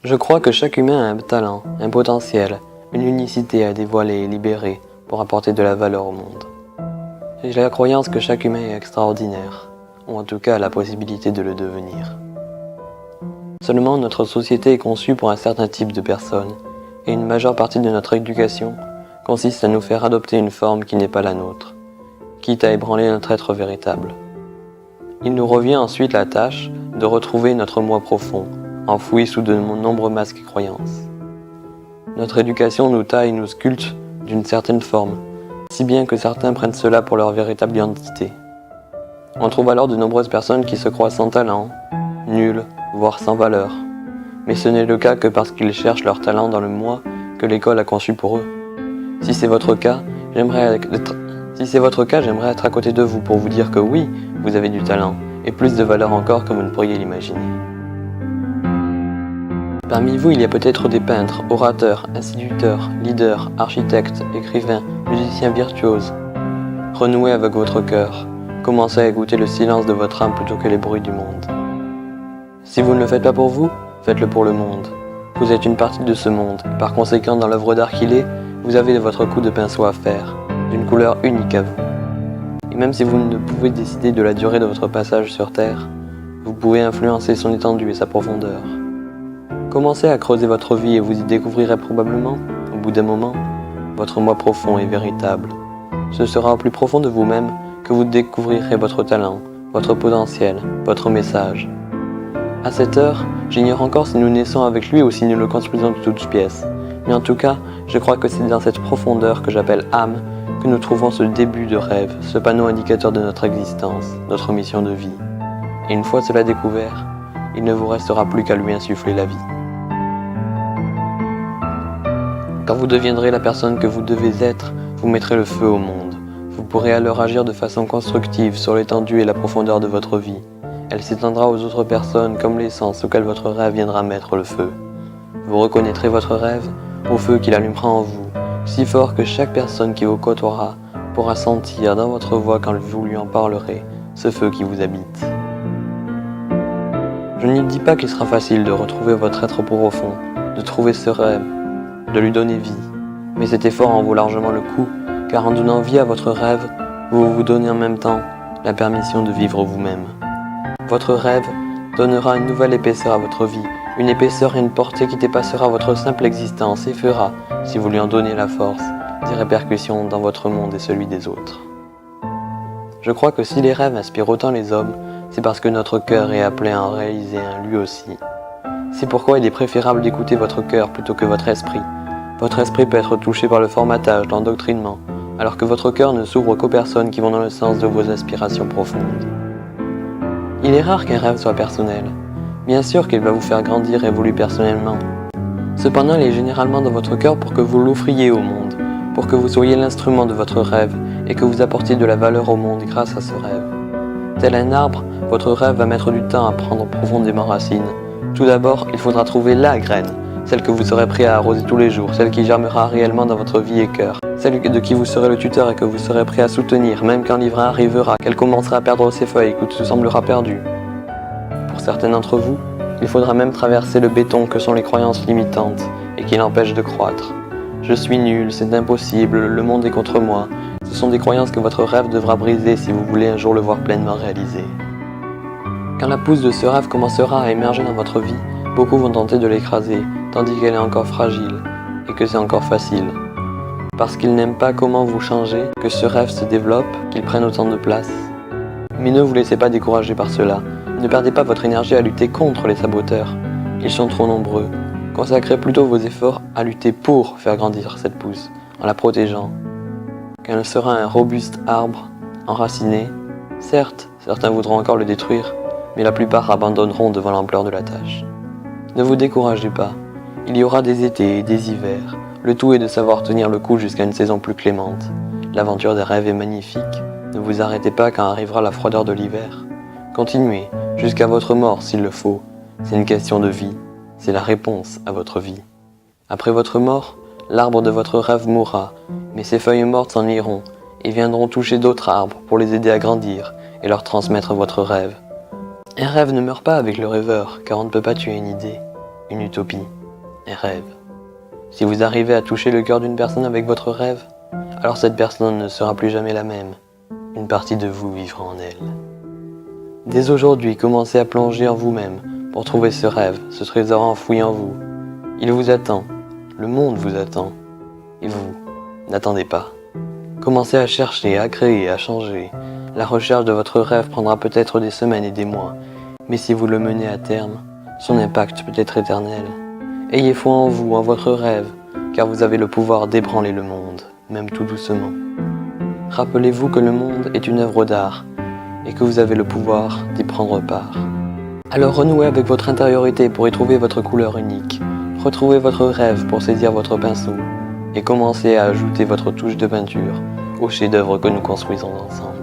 Je crois que chaque humain a un talent, un potentiel, une unicité à dévoiler et libérer pour apporter de la valeur au monde. J'ai la croyance que chaque humain est extraordinaire, ou en tout cas a la possibilité de le devenir. Seulement, notre société est conçue pour un certain type de personnes, et une majeure partie de notre éducation consiste à nous faire adopter une forme qui n'est pas la nôtre, quitte à ébranler notre être véritable. Il nous revient ensuite la tâche de retrouver notre moi profond, enfoui sous de nombreux masques et croyances. Notre éducation nous taille, nous sculpte d'une certaine forme, si bien que certains prennent cela pour leur véritable identité. On trouve alors de nombreuses personnes qui se croient sans talent, nulles, voire sans valeur. Mais ce n'est le cas que parce qu'ils cherchent leur talent dans le moi que l'école a conçu pour eux. Si c'est votre cas, j'aimerais être à côté de vous pour vous dire que oui, vous avez du talent, et plus de valeur encore que vous ne pourriez l'imaginer. Parmi vous, il y a peut-être des peintres, orateurs, instituteurs, leaders, architectes, écrivains, musiciens virtuoses. Renouez avec votre cœur. Commencez à écouter le silence de votre âme plutôt que les bruits du monde. Si vous ne le faites pas pour vous, faites-le pour le monde. Vous êtes une partie de ce monde. Par conséquent, dans l'œuvre d'art qu'il est, vous avez votre coup de pinceau à faire, d'une couleur unique à vous. Et même si vous ne pouvez décider de la durée de votre passage sur Terre, vous pouvez influencer son étendue et sa profondeur. Commencez à creuser votre vie et vous y découvrirez probablement, au bout d'un moment, votre moi profond et véritable. Ce sera au plus profond de vous-même que vous découvrirez votre talent, votre potentiel, votre message. À cette heure, j'ignore encore si nous naissons avec lui ou si nous le construisons de toutes pièces. Mais en tout cas, je crois que c'est dans cette profondeur que j'appelle âme que nous trouvons ce début de rêve, ce panneau indicateur de notre existence, notre mission de vie. Et une fois cela découvert, il ne vous restera plus qu'à lui insuffler la vie. Quand vous deviendrez la personne que vous devez être, vous mettrez le feu au monde. Vous pourrez alors agir de façon constructive sur l'étendue et la profondeur de votre vie. Elle s'étendra aux autres personnes comme l'essence auquel votre rêve viendra mettre le feu. Vous reconnaîtrez votre rêve au feu qu'il allumera en vous, si fort que chaque personne qui vous côtoiera pourra sentir dans votre voix quand vous lui en parlerez ce feu qui vous habite. Je ne dis pas qu'il sera facile de retrouver votre être profond, de trouver ce rêve, de lui donner vie, mais cet effort en vaut largement le coup, car en donnant vie à votre rêve, vous vous donnez en même temps la permission de vivre vous-même. Votre rêve donnera une nouvelle épaisseur à votre vie, une épaisseur et une portée qui dépassera votre simple existence et fera, si vous lui en donnez la force, des répercussions dans votre monde et celui des autres. Je crois que si les rêves inspirent autant les hommes, c'est parce que notre cœur est appelé à en réaliser un lui aussi. C'est pourquoi il est préférable d'écouter votre cœur plutôt que votre esprit. Votre esprit peut être touché par le formatage, l'endoctrinement, alors que votre cœur ne s'ouvre qu'aux personnes qui vont dans le sens de vos aspirations profondes. Il est rare qu'un rêve soit personnel. Bien sûr qu'il va vous faire grandir et évoluer personnellement. Cependant, il est généralement dans votre cœur pour que vous l'offriez au monde, pour que vous soyez l'instrument de votre rêve et que vous apportiez de la valeur au monde grâce à ce rêve. Tel un arbre, votre rêve va mettre du temps à prendre profondément racine. Tout d'abord, il faudra trouver la graine, celle que vous serez prêt à arroser tous les jours, celle qui germera réellement dans votre vie et cœur, celle de qui vous serez le tuteur et que vous serez prêt à soutenir, même quand l'hiver arrivera, qu'elle commencera à perdre ses feuilles et que tout semblera perdu. Pour certains d'entre vous, il faudra même traverser le béton que sont les croyances limitantes et qui l'empêchent de croître. Je suis nul, c'est impossible, le monde est contre moi. Ce sont des croyances que votre rêve devra briser si vous voulez un jour le voir pleinement réalisé. Quand la pousse de ce rêve commencera à émerger dans votre vie, beaucoup vont tenter de l'écraser, tandis qu'elle est encore fragile et que c'est encore facile. Parce qu'ils n'aiment pas comment vous changez, que ce rêve se développe, qu'il prenne autant de place. Mais ne vous laissez pas décourager par cela. Ne perdez pas votre énergie à lutter contre les saboteurs. Ils sont trop nombreux. Consacrez plutôt vos efforts à lutter pour faire grandir cette pousse, en la protégeant. Qu'elle sera un robuste arbre, enraciné. Certes, certains voudront encore le détruire, mais la plupart abandonneront devant l'ampleur de la tâche. Ne vous découragez pas. Il y aura des étés et des hivers. Le tout est de savoir tenir le coup jusqu'à une saison plus clémente. L'aventure des rêves est magnifique. Ne vous arrêtez pas quand arrivera la froideur de l'hiver. Continuez, jusqu'à votre mort s'il le faut. C'est une question de vie. C'est la réponse à votre vie. Après votre mort, l'arbre de votre rêve mourra, mais ses feuilles mortes s'en iront et viendront toucher d'autres arbres pour les aider à grandir et leur transmettre votre rêve. Un rêve ne meurt pas avec le rêveur, car on ne peut pas tuer une idée. une utopie, un rêve. Si vous arrivez à toucher le cœur d'une personne avec votre rêve, alors cette personne ne sera plus jamais la même. Une partie de vous vivra en elle. Dès aujourd'hui, commencez à plonger en vous-même pour trouver ce rêve, ce trésor enfoui en vous. Il vous attend, le monde vous attend, et vous, n'attendez pas. Commencez à chercher, à créer, à changer. La recherche de votre rêve prendra peut-être des semaines et des mois, mais si vous le menez à terme, son impact peut être éternel. Ayez foi en vous, en votre rêve, car vous avez le pouvoir d'ébranler le monde, même tout doucement. Rappelez-vous que le monde est une œuvre d'art, et que vous avez le pouvoir d'y prendre part. Alors renouez avec votre intériorité pour y trouver votre couleur unique. Retrouvez votre rêve pour saisir votre pinceau, et commencez à ajouter votre touche de peinture au chef-d'œuvre que nous construisons ensemble.